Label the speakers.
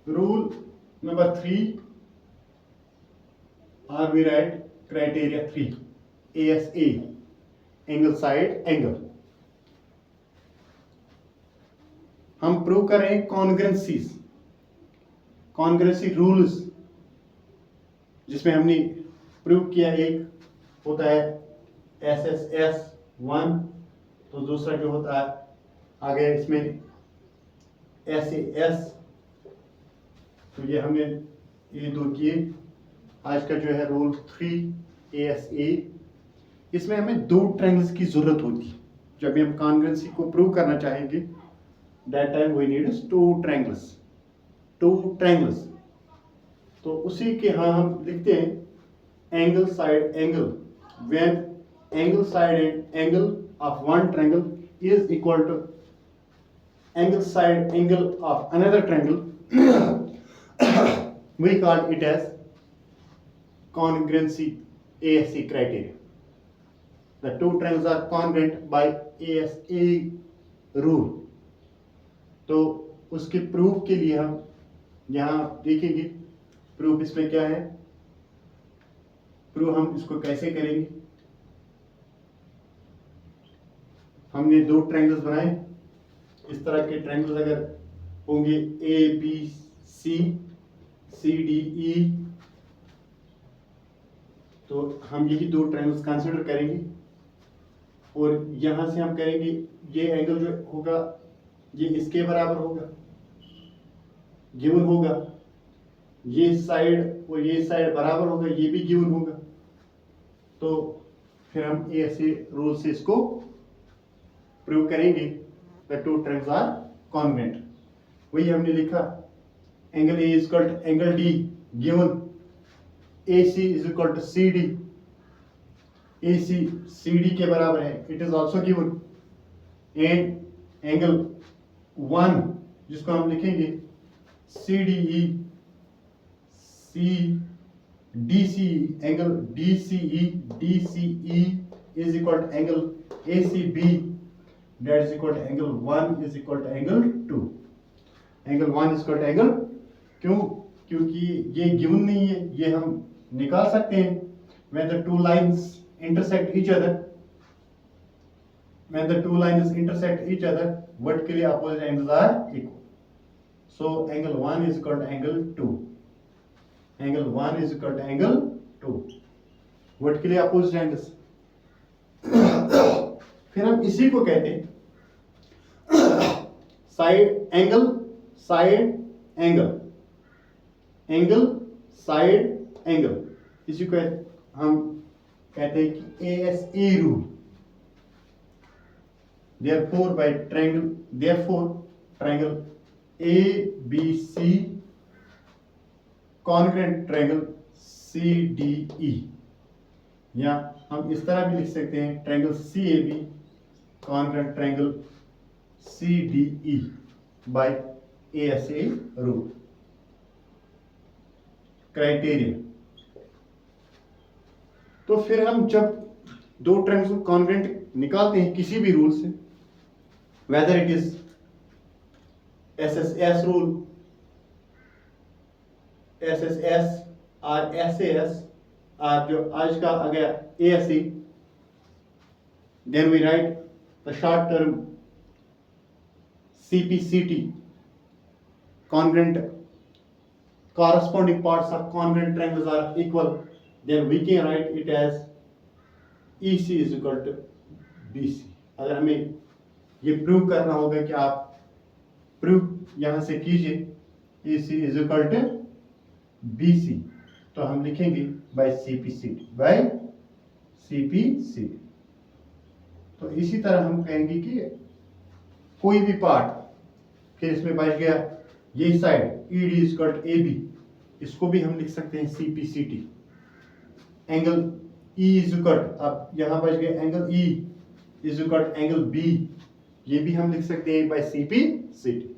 Speaker 1: Rule number 3, or we write criteria 3, ASA, angle side angle. हम prove कर रहे हैं कॉन्ग्रेंसी रूल्स, जिसमें हमने प्रूव किया एक होता है SSS1, तो दूसरा जो होता है आगे इसमें SAS, तो ये हमने ये दो किए। आज का जो है रूल 3 ASA, इसमें हमें दो ट्रायंगल्स की जरूरत होती है जब भी हम कॉन्ग्रुएंसी को प्रूव करना चाहेंगे। That time we need to triangles. तो उसी के हाँ हम लिखते हैं angle side angle, when angle side and angle of one triangle is equal to angle side angle of another triangle, we call it as congruency ASA criteria. The two triangles are congruent by ASA rule. तो उसके proof के लिए हम यहाँ देखेंगे proof इसमें क्या है, प्रूफ हम इसको कैसे करेंगे। हमने दो ट्रायंगल्स बनाए, इस तरह के ट्रायंगल्स अगर होंगे ABC, CDE, तो हम यही दो ट्रायंगल्स कंसीडर करेंगे और यहां से हम करेंगे ये एंगल जो होगा ये इसके बराबर होगा, गिवन होगा, ये साइड और ये साइड बराबर होगा, ये भी गिवन होगा। तो फिर हम ऐसे रूल से इसको प्रूव करेंगे the two triangles are congruent. वही हमने लिखा angle A is equal to angle D, given AC is equal to CD, AC CD के बराबर है, it is also given. And angle 1 जिसको हम लिखेंगे CDE, DCE, angle DCE is equal to angle ACB, that is equal to angle 1 is equal to angle 2। Angle 1 is equal to angle, क्यों? क्योंकि ये given नहीं है, ये हम निकाल सकते हैं। when the two lines intersect each other, vertically opposite angles are equal. So angle 1 is equal to angle 2. Angle 1 is equal to angle 2. Vertically opposite angles. फिर हम इसी को कहते हैं साइड एंगल साइड एंगल, इसी को हम कहते हैं कि ASA rule. therefore triangle ABC congruent triangle CDE, या हम इस तरह भी लिख सकते हैं triangle CAB congruent triangle CDE by ASA rule criteria. तो फिर हम जब दो ट्रायंगल्स कॉन्ग्रुएंट निकालते हैं किसी भी रूल से, whether it is SSS rule, SSS और SAS, और जो आज का आ गया ASA, then we write the short term CPCT, congruent corresponding parts of congruent triangles are equal, then we can write it as EC is equal to BC। अगर हमें ये prove करना होगा कि आप प्रूव यहां से कीजिए EC is equal to BC, तो हम लिखेंगे by CPCT। तो इसी तरह हम कहेंगे कि कोई भी पार्ट, फिर इसमें बच गया ये side ED is equal to AB, इसको भी हम लिख सकते हैं CPCT। Angle E is equal to, अब यहां बच गया angle E is equal to angle B, ये भी हम लिख सकते हैं by CPCT।